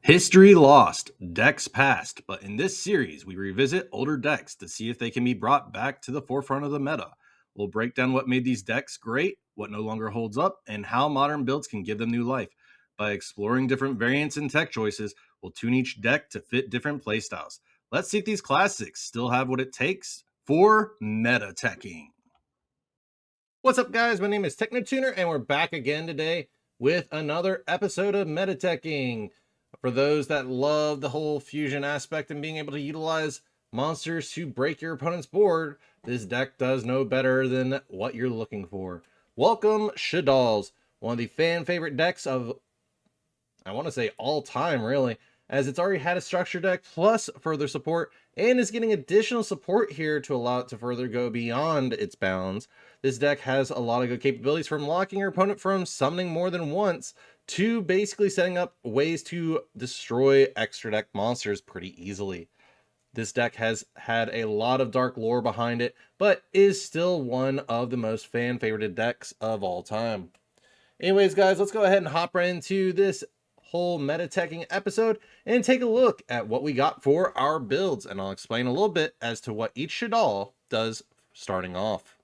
History lost, decks past, but in this series, we revisit older decks to see if they can be brought back to the forefront of the meta. We'll break down what made these decks great, what no longer holds up, and how modern builds can give them new life. By exploring different variants and tech choices, we'll tune each deck to fit different playstyles. Let's see if these classics still have what it takes for meta teching. What's up, guys? My name is TechnoTuner, and we're back again today with another episode of Meta Teching. For those that love the whole fusion aspect and being able to utilize monsters to break your opponent's board, this deck does no better than what you're looking for. Welcome, Shaddolls, one of the fan favorite decks of, I want to say, all time, really, as it's already had a structure deck plus further support and is getting additional support here to allow it to further go beyond its bounds. This deck has a lot of good capabilities, from locking your opponent from summoning more than once to basically setting up ways to destroy extra deck monsters pretty easily. This deck has had a lot of dark lore behind it, but is still one of the most fan favorited decks of all time. Anyways, guys, let's go ahead and hop right into this whole meta teching episode and take a look at what we got for our builds, and I'll explain a little bit as to what each Shaddoll does starting off.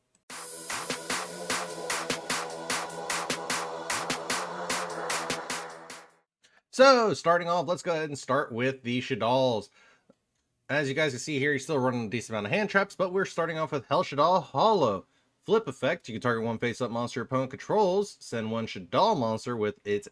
So starting off, let's go ahead and start with the Shaddolls. As you guys can see here, you're still running a decent amount of hand traps, but we're starting off with Shaddoll Hollow. Flip effect, you can target one face-up monster your opponent controls, send one Shaddoll monster with its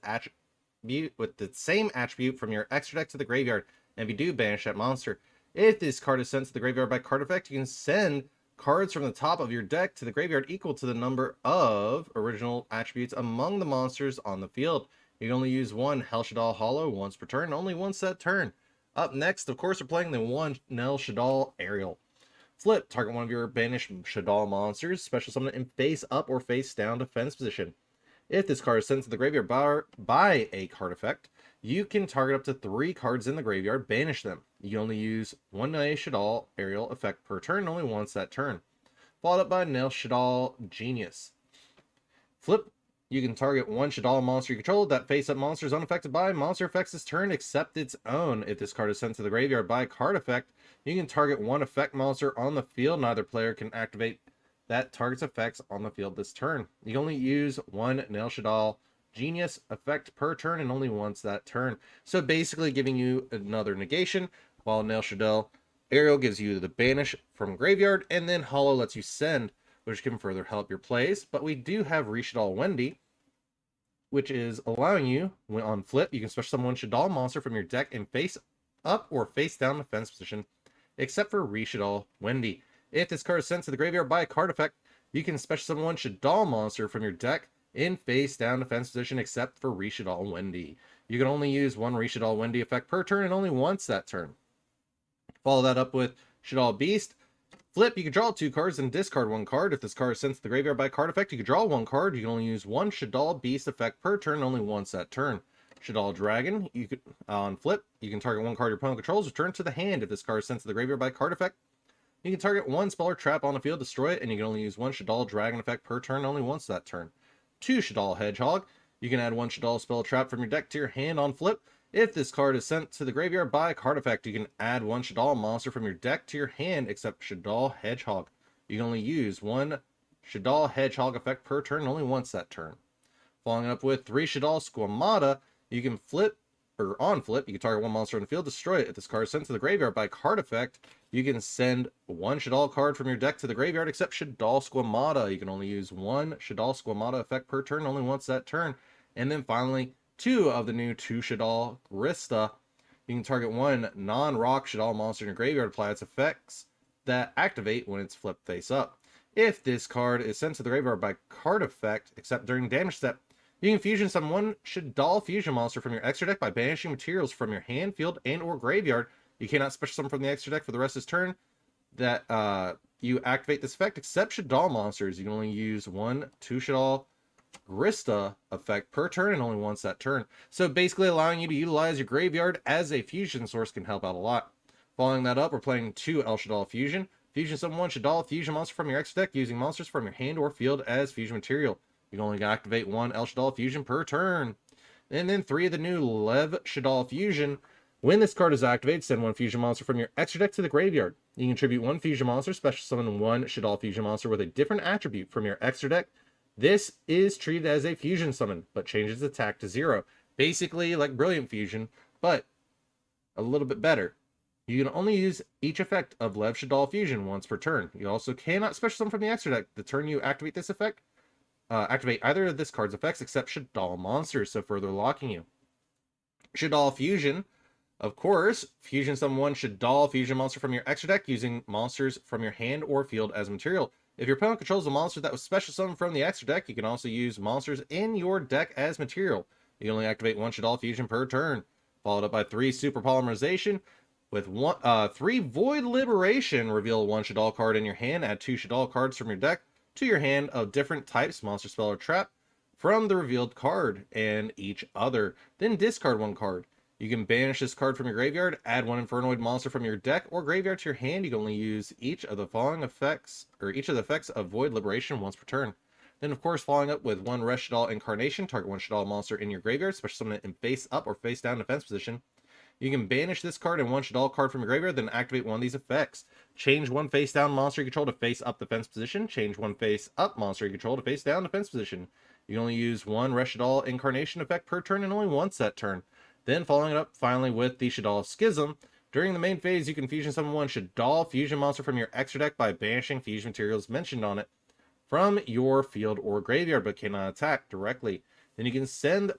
with the same attribute from your extra deck to the graveyard, and if you do, banish that monster. If this card is sent to the graveyard by card effect, you can send cards from the top of your deck to the graveyard equal to the number of original attributes among the monsters on the field. You can only use one Shaddoll Hollow once per turn, only once that turn. Up next, of course, we're playing the one Shaddoll Aerial. Flip, target one of your banished Shaddoll monsters, special summon it in face up or face down defense position. If this card is sent to the graveyard by a card effect, you can target up to 3 cards in the graveyard, banish them. You can only use one Shaddoll Aerial effect per turn, only once that turn. Followed up by Shaddoll Genius. Flip, you can target one Shaddoll monster you control. That face-up monster is unaffected by monster effects this turn except its own. If this card is sent to the graveyard by a card effect, you can target one effect monster on the field. Neither player can activate that target's effects on the field this turn. You can only use one Shaddoll Genius effect per turn and only once that turn. So basically giving you another negation, while Shaddoll Aerial gives you the banish from graveyard, and then Hollow lets you send, which can further help your plays. But we do have Shaddoll Wendy, which is allowing you, when on flip, you can special summon one Shaddoll monster from your deck in face up or face down defense position, except for Shaddoll Wendy. If this card is sent to the graveyard by a card effect, you can special summon one Shaddoll monster from your deck in face down defense position, except for Shaddoll Wendy. You can only use one Shaddoll Wendy effect per turn and only once that turn. Follow that up with Shaddoll Beast. Flip, you can draw 2 cards and discard 1 card. If this card is sent to the graveyard by card effect, you can draw 1 card. You can only use one Shaddoll Beast effect per turn, only once that turn. Shaddoll Dragon, you could on flip, you can target 1 card your opponent controls, return to the hand. If this card is sent to the graveyard by card effect, you can target 1 spell or trap on the field, destroy it, and you can only use 1 Shaddoll Dragon effect per turn, only once that turn. 2 Shaddoll Hedgehog, you can add 1 Shaddoll spell or trap from your deck to your hand on flip. If this card is sent to the graveyard by a card effect, you can add 1 Shaddoll monster from your deck to your hand, except Shaddoll Hedgehog. You can only use 1 Shaddoll Hedgehog effect per turn, only once that turn. Following up with 3 Shaddoll Squamata, you can flip, or on flip, you can target 1 monster on the field, destroy it. If this card is sent to the graveyard by card effect, you can send 1 Shaddoll card from your deck to the graveyard, except Shaddoll Squamata. You can only use 1 Shaddoll Squamata effect per turn, only once that turn. And then finally, 2 of the new 2 Shaddoll Grista. You can target 1 non-rock Shaddoll monster in your graveyard, apply its effects that activate when it's flipped face up. If this card is sent to the graveyard by card effect, except during damage step, you can fusion summon 1 Shaddoll fusion monster from your extra deck by banishing materials from your hand, field, and or graveyard. You cannot special summon from the extra deck for the rest of this turn that you activate this effect, except Shaddoll monsters. You can only use 1 2 Shaddoll Grista effect per turn and only once that turn. So basically allowing you to utilize your graveyard as a fusion source can help out a lot. Following that up, we're playing 2 Shaddoll Fusion. Fusion summon 1 Shaddoll fusion monster from your extra deck using monsters from your hand or field as fusion material. You can only activate 1 Shaddoll fusion per turn. And then 3 of the new Lev Shaddoll Fusion. When this card is activated, send 1 fusion monster from your extra deck to the graveyard. You can tribute 1 fusion monster, special summon 1 Shaddoll fusion monster with a different attribute from your extra deck. This is treated as a fusion summon, but changes attack to 0. Basically like Brilliant Fusion, but a little bit better. You can only use each effect of Lev Shaddoll Fusion once per turn. You also cannot special summon from the extra deck. The turn you activate this effect, activate either of this card's effects except Shaddoll monsters, so further locking you. Shaddoll Fusion, of course, fusion summon 1 Shaddoll fusion monster from your extra deck using monsters from your hand or field as material. If your opponent controls a monster that was special summoned from the extra deck, you can also use monsters in your deck as material. You can only activate 1 Shaddoll fusion per turn. Followed up by 3 Super Polymerization. With 3 Void Liberation, reveal 1 Shaddoll card in your hand. Add 2 Shaddoll cards from your deck to your hand of different types, monster, spell, or trap, from the revealed card and each other. Then discard 1 card. You can banish this card from your graveyard, add 1 Infernoid monster from your deck or graveyard to your hand. You can only use each of the following effects, or each of the effects of Void Liberation once per turn. Then, of course, following up with 1 Red Shaddoll Incarnation, target 1 Shaddoll monster in your graveyard, special summon it in face up or face down defense position. You can banish this card and 1 Shaddoll card from your graveyard, then activate 1 of these effects. Change 1 face down monster you control to face up defense position. Change 1 face up monster you control to face down defense position. You can only use 1 Red Shaddoll Incarnation effect per turn and only once that turn. Then following it up finally with the Shaddoll Schism. During the main phase, you can fusion summon 1 Shaddoll fusion monster from your extra deck by banishing fusion materials mentioned on it from your field or graveyard, but cannot attack directly. Then you can send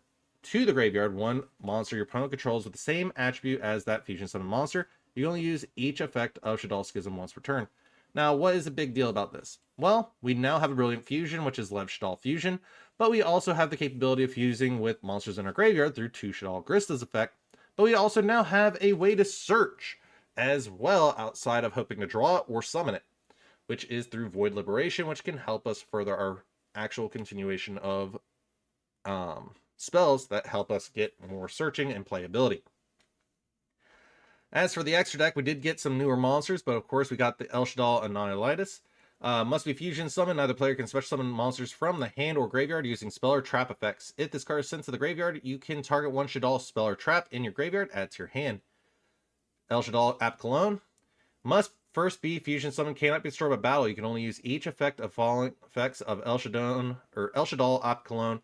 to the graveyard 1 monster your opponent controls with the same attribute as that fusion summon monster. You can only use each effect of Shaddoll Schism once per turn. Now, what is the big deal about this? Well, we now have a Brilliant Fusion, which is Lev Shaddoll Fusion, but we also have the capability of fusing with monsters in our graveyard through 2 Shaddoll Grista's effect, but we also now have a way to search as well outside of hoping to draw it or summon it, which is through Void Liberation, which can help us further our actual continuation of spells that help us get more searching and playability. As for the extra deck, we did get some newer monsters, but of course we got the El Shaddoll Annihilitis. Must be fusion summoned. Neither player can special summon monsters from the hand or graveyard using spell or trap effects. If this card is sent to the graveyard, you can target 1 Shaddoll spell or trap in your graveyard, add to your hand. El Shaddoll App Cologne. Must first be fusion summoned, cannot be destroyed by battle. You can only use each effect of following effects of El Shaddoll App Cologne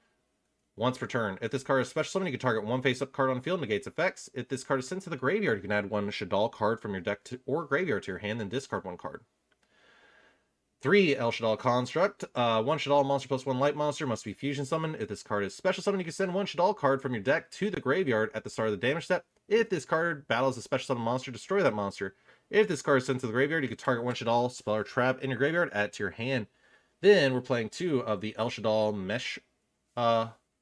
once per turn. If this card is special summoned, you can target 1 face-up card on the field, negates effects. If this card is sent to the graveyard, you can add 1 Shaddoll card from your deck or graveyard to your hand, then discard 1 card. 3 El Shaddoll Construct. 1 Shaddoll monster plus 1 light monster must be fusion summoned. If this card is special summoned, you can send 1 Shaddoll card from your deck to the graveyard at the start of the damage step. If this card battles a special summon monster, destroy that monster. If this card is sent to the graveyard, you can target 1 Shaddoll spell or trap in your graveyard, add to your hand. Then we're playing 2 of the El Shaddoll Mesha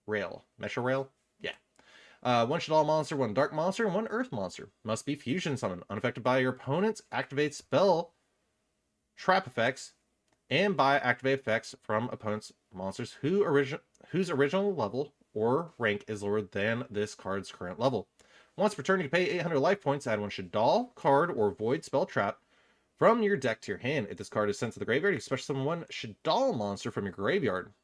Rail. Yeah. 1 Shaddoll monster, 1 dark monster, and 1 earth monster. Must be fusion summoned. Unaffected by your opponent's activate spell trap effects and by activate effects from opponent's monsters whose original level or rank is lower than this card's current level. Once per turn, you can pay 800 life points, add 1 Shaddoll card or void spell trap from your deck to your hand. If this card is sent to the graveyard, you can special summon 1 Shaddoll monster from your graveyard.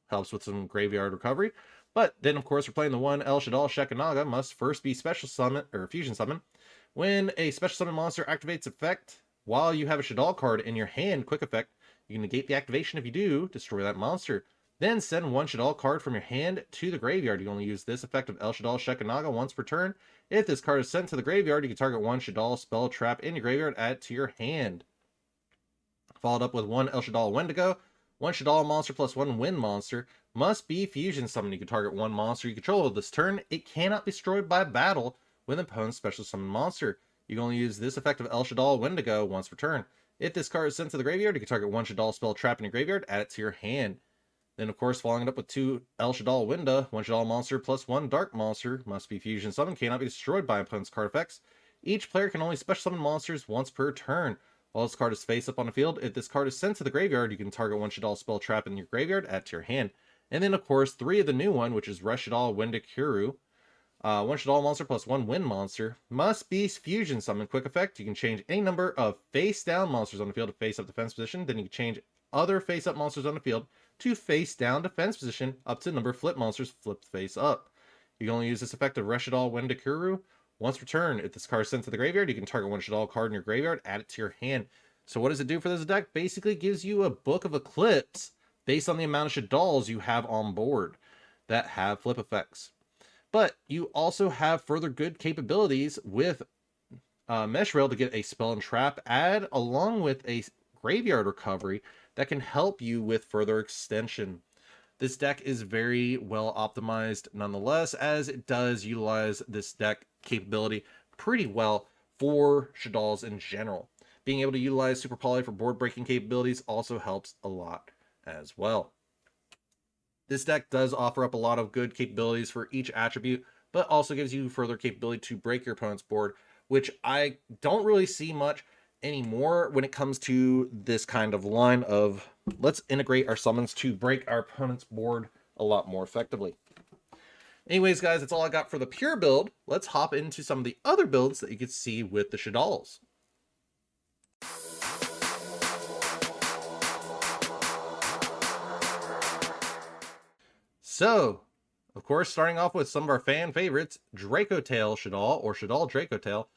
Helps with some graveyard recovery. But then, of course, we're playing the 1 El Shaddoll Shekanaga. Must first be special summon or fusion summon. When a special summon monster activates effect while you have a Shaddoll card in your hand, quick effect, you can negate the activation. If you do, destroy that monster. Then send 1 Shaddoll card from your hand to the graveyard. You only use this effect of El Shaddoll Shekanaga once per turn. If this card is sent to the graveyard, you can target 1 Shaddoll spell trap in your graveyard, add to your hand. Followed up with 1 El Shaddoll Wendigo. 1 Shaddoll monster plus 1 wind monster must be fusion summoned. You can target 1 monster you control this turn. It cannot be destroyed by battle with an opponent's special summon monster. You can only use this effect of El Shaddoll Wendigo once per turn. If this card is sent to the graveyard, you can target 1 Shaddoll spell trap in your graveyard, add it to your hand. Then, of course, following it up with 2 El Shaddoll Winda, 1 Shaddoll monster plus 1 dark monster must be fusion summoned, cannot be destroyed by opponent's card effects. Each player can only special summon monsters once per turn. While this card is face up on the field, if this card is sent to the graveyard, you can target 1 Shaddoll spell trap in your graveyard, add to your hand. And then, of course, 3 of the new one, which is Red Shaddoll Wendikuru. 1 Shaddoll monster plus 1 wind monster must be fusion summoned. Quick effect, you can change any number of face down monsters on the field to face up defense position. Then you can change other face up monsters on the field to face down defense position up to the number of flip monsters flipped face up. You can only use this effect of Shaddoll when Dekuru. Once per turn, if this card is sent to the graveyard, you can target one Shaddoll card in your graveyard, add it to your hand. So what does it do for this deck? Basically gives you a Book of Eclipse based on the amount of Shaddolls you have on board that have flip effects. But you also have further good capabilities with Mesh Rail to get a Spell and Trap add along with a Graveyard Recovery that can help you with further extension. This deck is very well optimized nonetheless, as it does utilize this deck capability pretty well for Shaddolls in general. Being able to utilize Super Poly for board breaking capabilities also helps a lot as well. This deck does offer up a lot of good capabilities for each attribute, but also gives you further capability to break your opponent's board, which I don't really see much anymore when it comes to this kind of line of let's integrate our summons to break our opponent's board a lot more effectively. Anyways, guys, that's all I got for the pure build. Let's hop into some of the other builds that you can see with the Shaddolls. So, of course, starting off with some of our fan favorites, Dracotail Shaddoll, or Shaddoll Dracotail.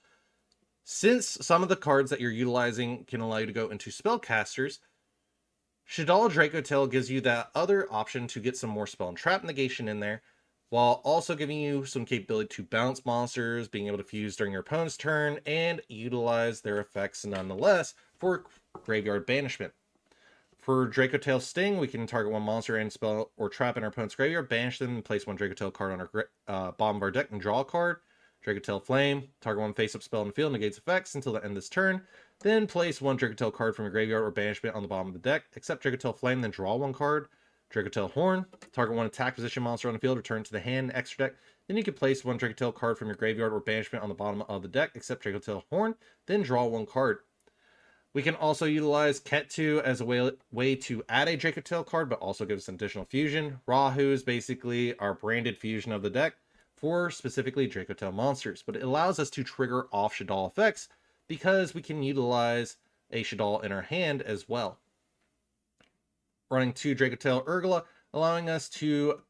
Since some of the cards that you're utilizing can allow you to go into spellcasters, Shaddoll Dracotail gives you that other option to get some more spell and trap negation in there, while also giving you some capability to bounce monsters, being able to fuse during your opponent's turn, and utilize their effects nonetheless for graveyard banishment. For Dracotail Sting, we can target one monster and spell or trap in our opponent's graveyard, banish them, and place one Dracotail card on our bottom of our deck and draw a card. Dracotail Flame, target one face-up spell in the field, negates effects until the end of this turn. Then place one Dracotail card from your graveyard or banishment on the bottom of the deck. Except Dracotail Flame, then draw one card. Dracotail Horn, target one attack position monster on the field, return to the hand, extra deck. Then you can place one Dracotail card from your graveyard or banishment on the bottom of the deck, except Dracotail Horn, then draw one card. We can also utilize Kettu as a way to add a Dracotail card, but also give us an additional fusion. Rahu is basically our branded fusion of the deck for specifically Dracotail monsters, but it allows us to trigger off Shaddoll effects because we can utilize a Shaddoll in our hand as well. Running 2 Dracotail Urgula, allowing us to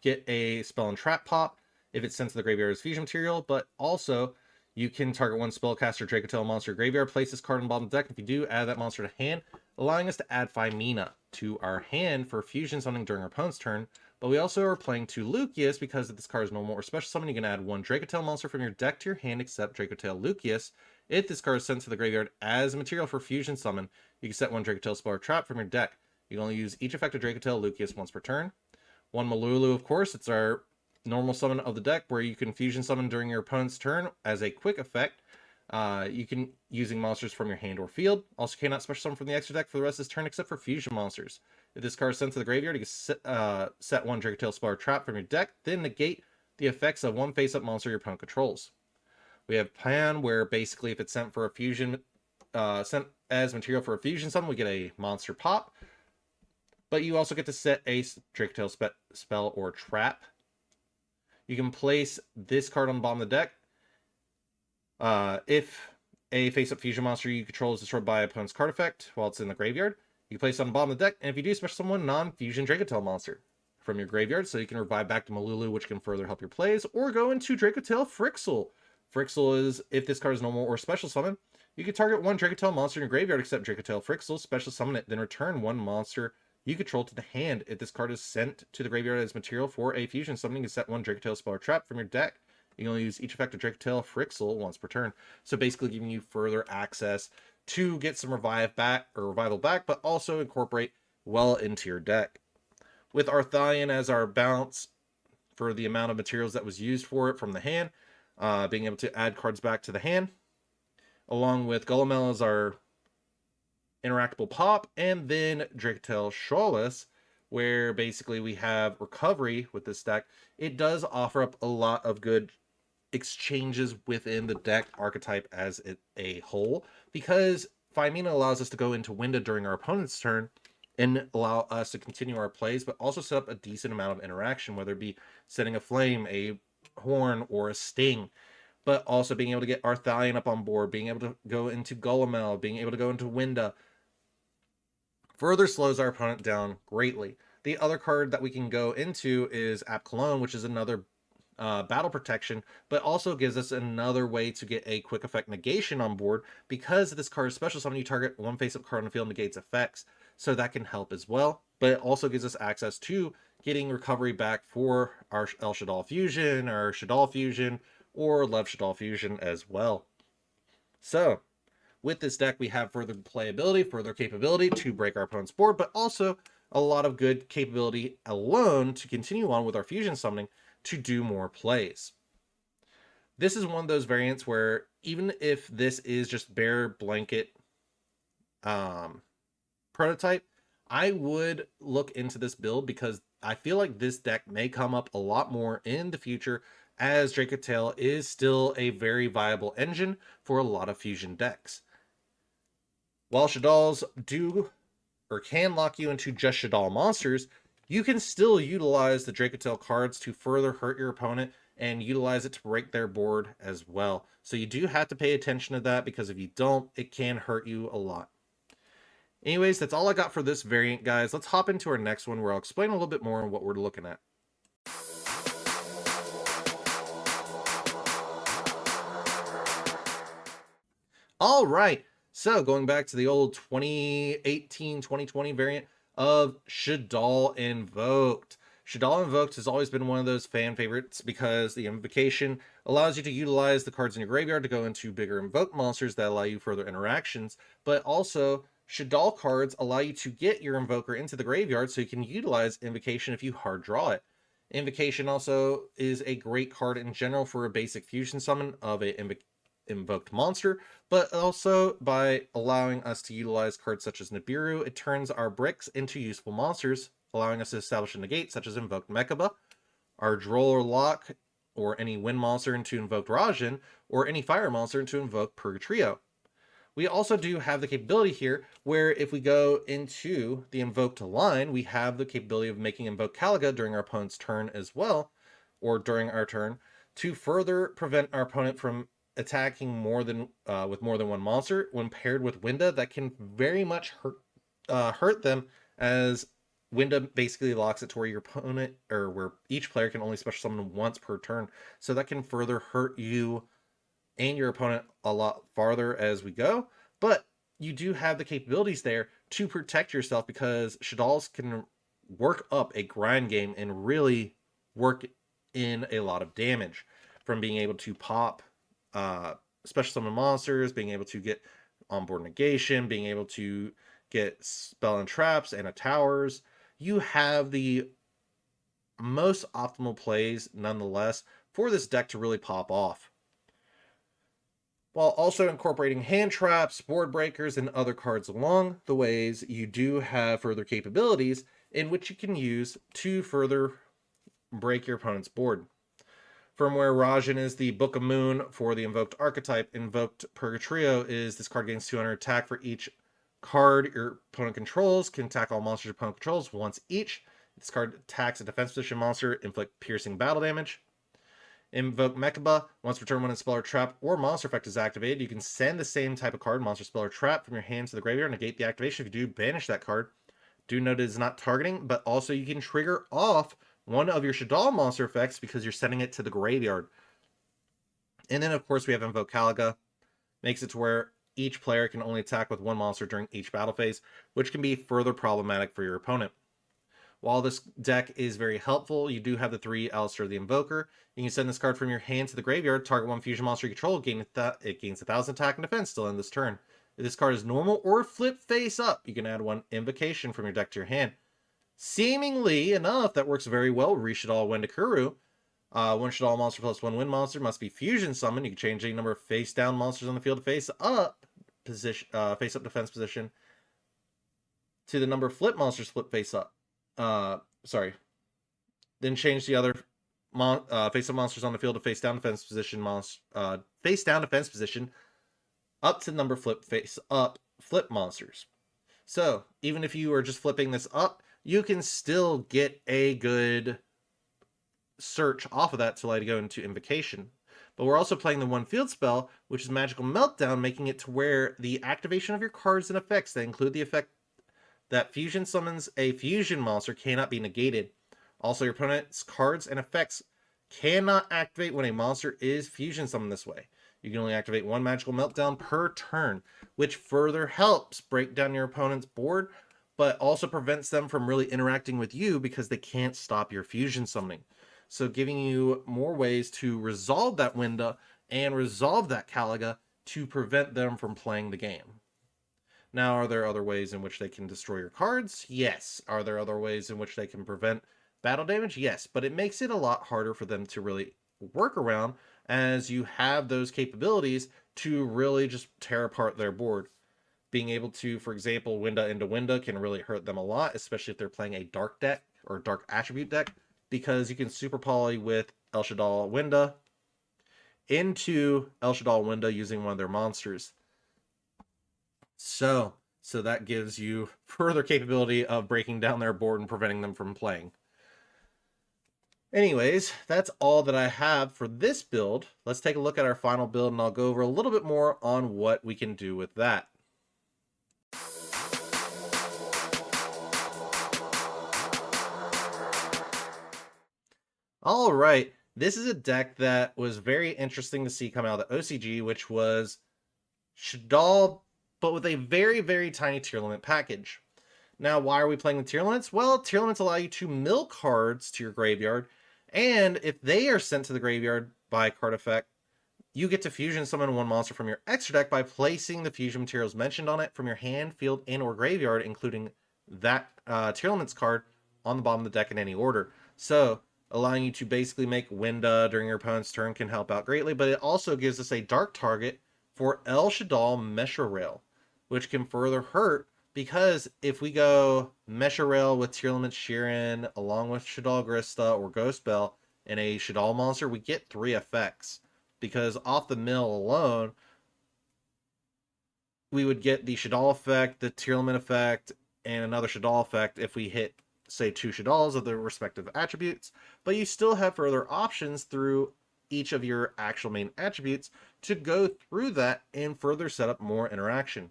get a spell and trap pop if it's sent to the graveyard as fusion material, but also you can target one spellcaster Dracotail monster graveyard, place this card on the bottom of the deck. If you do, add that monster to hand, allowing us to add Phymena to our hand for fusion summoning during our opponent's turn. But we also are playing 2 Lucius because if this card is normal or special summon, you can add one Dracotail monster from your deck to your hand except Dracotail Lucius. If this card is sent to the graveyard as material for fusion summon, you can set one Dracotail spell or trap from your deck. You can only use each effect of Dracotail Lucius once per turn. One Malulu, of course, it's our normal summon of the deck where you can fusion summon during your opponent's turn as a quick effect. You can using monsters from your hand or field. Also cannot special summon from the extra deck for the rest of this turn except for fusion monsters. If this card is sent to the graveyard, you can set one Dracotail spell or trap from your deck, then negate the effects of one face-up monster your opponent controls. We have Pan, where basically if it's sent for a fusion, sent as material for a fusion summon, we get a monster pop. But you also get to set a Dracotail spell or trap. You can place this card on the bottom of the deck. If a face-up fusion monster you control is destroyed by opponent's card effect while it's in the graveyard, you can place it on the bottom of the deck, and if you do, special summon non-fusion Dracotail monster from your graveyard, so you can revive back to Malulu, which can further help your plays, or go into Dracotail Frixel. Frixel is, if this card is normal or special summon, you can target one Dracotail monster in your graveyard except Dracotail Frixel, special summon it, then return one monster you control to the hand. If this card is sent to the graveyard as material for a fusion summoning, you can set one Dracotail spell or trap from your deck. You can only use each effect of Dracotail Frixel once per turn. So basically giving you further access to get some revival back, but also incorporate well into your deck. With Arthalion as our bounce for the amount of materials that was used for it from the hand, being able to add cards back to the hand, along with Gulamel as our interactable pop, and then Dracotail Shawless, where basically we have recovery with this deck. It does offer up a lot of good exchanges within the deck archetype as a whole, because Phymena allows us to go into Winda during our opponent's turn and allow us to continue our plays, but also set up a decent amount of interaction, whether it be setting a flame, a horn, or a sting. But also being able to get Arthalion up on board, being able to go into Gulamel, being able to go into Winda, further slows our opponent down greatly. The other card that we can go into is App Cologne, which is another battle protection, but also gives us another way to get a quick effect negation on board because this card is special summon. You target one face-up card on the field, negates effects, so that can help as well. But it also gives us access to getting recovery back for our El Shaddoll Fusion, or Shaddoll Fusion, or Love Shaddoll Fusion as well. So, with this deck, we have further playability, further capability to break our opponent's board, but also a lot of good capability alone to continue on with our fusion summoning to do more plays. This is one of those variants where even if this is just bare blanket prototype, I would look into this build because I feel like this deck may come up a lot more in the future, as Dracotail is still a very viable engine for a lot of fusion decks. While Shaddolls do or can lock you into just Shaddoll monsters, you can still utilize the Dracotail cards to further hurt your opponent and utilize it to break their board as well. So you do have to pay attention to that, because if you don't, it can hurt you a lot. Anyways, that's all I got for this variant, guys. Let's hop into our next one where I'll explain a little bit more on what we're looking at. All right, so going back to the old 2018-2020 variant of Shaddoll Invoked. Shaddoll Invoked has always been one of those fan favorites because the invocation allows you to utilize the cards in your graveyard to go into bigger invoked monsters that allow you further interactions, but also Shaddoll cards allow you to get your invoker into the graveyard so you can utilize invocation if you hard draw it. Invocation also is a great card in general for a basic fusion summon of a invoked monster, but also by allowing us to utilize cards such as Nibiru, it turns our bricks into useful monsters, allowing us to establish a negate such as invoked Mechaba, our Droll or Lock or any wind monster into invoked Rajan, or any fire monster into invoked Purgatrio. We also do have the capability here where if we go into the invoked line, we have the capability of making invoke Caliga during our opponent's turn as well, or during our turn, to further prevent our opponent from attacking more than with more than one monster. When paired with Winda, that can very much hurt them, as Winda basically locks it to where your opponent, or where each player can only special summon once per turn. So that can further hurt you and your opponent a lot farther as we go. But you do have the capabilities there to protect yourself, because Shaddolls can work up a grind game and really work in a lot of damage, from being able to pop special summon monsters, being able to get onboard negation, being able to get spell and traps and a towers. You have the most optimal plays nonetheless for this deck to really pop off, while also incorporating hand traps, board breakers, and other cards along the ways. You do have further capabilities in which you can use to further break your opponent's board. From where Rajan is the Book of Moon for the invoked archetype, invoked Purgatrio is this card gains 200 attack for each card your opponent controls, can attack all monsters your opponent controls once each. This card attacks a defense position monster, inflict piercing battle damage. Invoke Mechaba. Once per turn, when a spell or trap or monster effect is activated, you can send the same type of card, monster, spell, or trap, from your hand to the graveyard, negate the activation. If you do, banish that card. Do note it is not targeting, but also you can trigger off one of your Shaddoll monster effects because you're sending it to the graveyard. And then, of course, we have Invoke Caliga. Makes it to where each player can only attack with one monster during each battle phase, which can be further problematic for your opponent. While this deck is very helpful, you do have the 3 Alistair the Invoker. You can send this card from your hand to the graveyard, target one fusion monster you control, it gains 1,000 attack and defense still in this turn. If this card is normal or flip face up, you can add 1 Invocation from your deck to your hand. Seemingly enough, that works very well. Reshaddoll Wendakuru. One Shaddoll monster plus 1 wind monster must be fusion summoned. You can change any number of face down monsters on the field to face up position, face up defense position, to the number of flip monsters flip face up. Sorry. Then change the other face up monsters on the field to face down defense position face down defense position up to the number flip face up flip monsters. So even if you are just flipping this up, you can still get a good search off of that to allow you to go into invocation. But we're also playing the 1 field spell, which is Magical Meltdown, making it to where the activation of your cards and effects that include the effect that fusion summons a fusion monster cannot be negated. Also, your opponent's cards and effects Cannot activate when a monster is fusion summoned this way. You can only activate one magical meltdown per turn, which further helps break down your opponent's board, but also prevents them from really interacting with you because they can't stop your fusion summoning. So giving you more ways to resolve that window and resolve that Caliga to prevent them from playing the game. Now, are there other ways in which they can destroy your cards? Yes. Are there other ways in which they can prevent battle damage? Yes, but it makes it a lot harder for them to really work around, as you have those capabilities to really just tear apart their board. Being able to, for example, window into window can really hurt them a lot, especially if they're playing a dark deck or dark attribute deck, because you can super poly with El Shaddoll window into El Shaddoll window using one of their monsters. So that gives you further capability of breaking down their board and preventing them from playing. Anyways, that's all that I have for this build. Let's take a look at our final build, and I'll go over a little bit more on what we can do with that. All right, this is a deck that was very interesting to see come out of the OCG, which was Shaddoll, but with a very, very tiny tier limit package. Now, why are we playing the tier limits? Well, tier limits allow you to mill cards to your graveyard, and if they are sent to the graveyard by card effect, you get to fusion summon one monster from your extra deck by placing the fusion materials mentioned on it from your hand, field, and or graveyard, including that tier limits card on the bottom of the deck in any order. So, allowing you to basically make Winda during your opponent's turn can help out greatly, but it also gives us a dark target for El Shaddoll Mesha Rail, which can further hurt, because if we go Mesha Rail with tier limit Sheeran along with Shaddoll Grista or Ghost Bell and a Shaddoll monster, we get 3 effects. Because off the mill alone, we would get the Shaddoll effect, the tier limit effect, and another Shaddoll effect if we hit, say, 2 Shaddolls of their respective attributes. But you still have further options through each of your actual main attributes to go through that and further set up more interaction.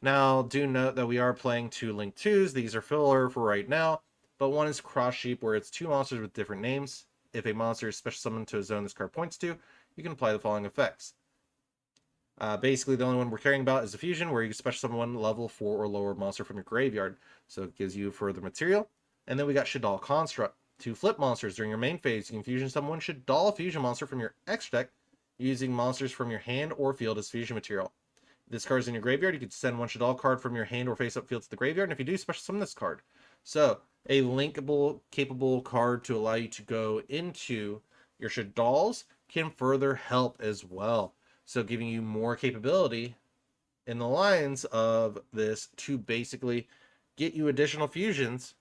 Now, do note that we are playing 2 Link 2s. These are filler for right now, but one is Cross Sheep, where it's 2 monsters with different names. If a monster is special summoned to a zone this card points to, you can apply the following effects. Basically, the only one we're caring about is the fusion, where you can special summon one level 4 or lower monster from your graveyard. So it gives you further material. And then we got Shaddoll Construct. 2 flip monsters. During your main phase, you can fusion summon one Shaddoll fusion monster from your extra deck using monsters from your hand or field as fusion material. If this card is in your graveyard, you can send one Shaddoll card from your hand or face-up field to the graveyard, and if you do, special summon this card. So, a linkable, capable card to allow you to go into your Shaddolls can further help as well. So giving you more capability in the lines of this to basically get you additional fusions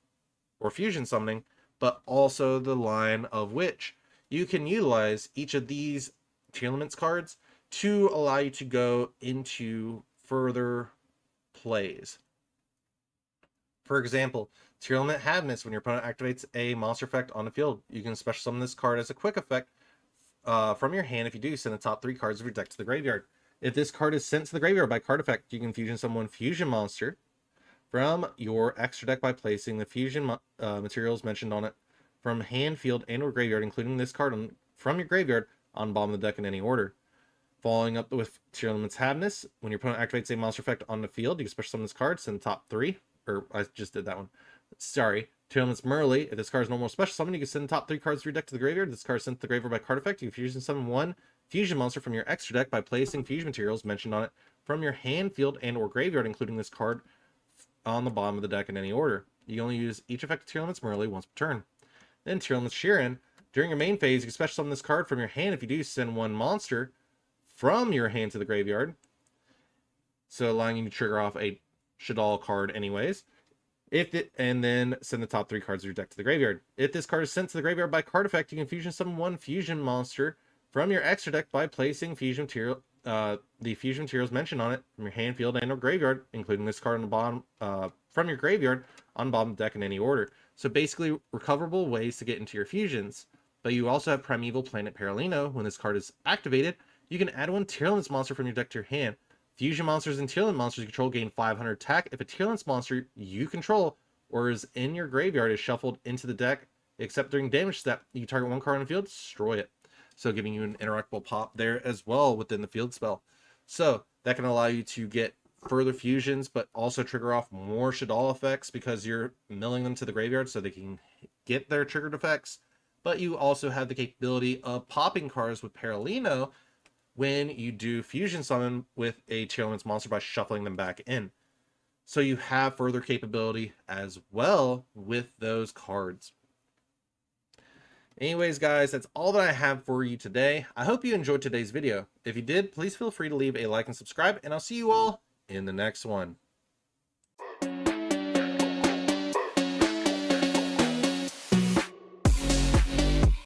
or fusion summoning, but also the line of which you can utilize each of these tier limits cards to allow you to go into further plays. For example, tier limit Havness. When your opponent activates a monster effect on the field, you can special summon this card as a quick effect from your hand. If you do, send the top 3 cards of your deck to the graveyard. If this card is sent to the graveyard by card effect, you can fusion summon one fusion monster from your extra deck by placing the fusion materials mentioned on it from hand, field, and or graveyard, including this card from your graveyard on bottom of the deck in any order. Following up with tier limits Havness. When your opponent activates a monster effect on the field, you can special summon this card, send the top 3. Or I just did that one. Sorry. Tier limits Merly. If this card is normal special summon, you can send the top 3 cards of your deck to the graveyard. This card is sent to the graveyard by card effect. You can fusion summon one fusion monster from your extra deck by placing fusion materials mentioned on it from your hand, field, and or graveyard, including this card on the bottom of the deck in any order. You only use each effect of tier limits Merly once per turn. Then tier limits Sheeran. During your main phase, you can special summon this card from your hand. If you do, send one monster from your hand to the graveyard, so allowing you to trigger off a Shaddoll card anyways. And then send the top 3 cards of your deck to the graveyard. If this card is sent to the graveyard by card effect, you can fusion summon one fusion monster from your extra deck by placing fusion material, the fusion materials mentioned on it from your hand, field, and or graveyard, including this card on the bottom from your graveyard on bottom of the deck in any order. So basically, recoverable ways to get into your fusions. But you also have Primeval Planet Paralino. When this card is activated, you can add one tier limits monster from your deck to your hand. Fusion monsters and tier limit monsters you control gain 500 attack. If a tier limits monster you control or is in your graveyard is shuffled into the deck except during damage step. You target one card on the field, destroy it. So giving you an interactable pop there as well within the field spell. So that can allow you to get further fusions, but also trigger off more Shaddoll effects because you're milling them to the graveyard so they can get their triggered effects. But you also have the capability of popping cards with Paralino when you do fusion summon with a tier limits monster by shuffling them back in. So you have further capability as well with those cards. Anyways, guys, that's all that I have for you today. I hope you enjoyed today's video. If you did, please feel free to leave a like and subscribe, and I'll see you all in the next one.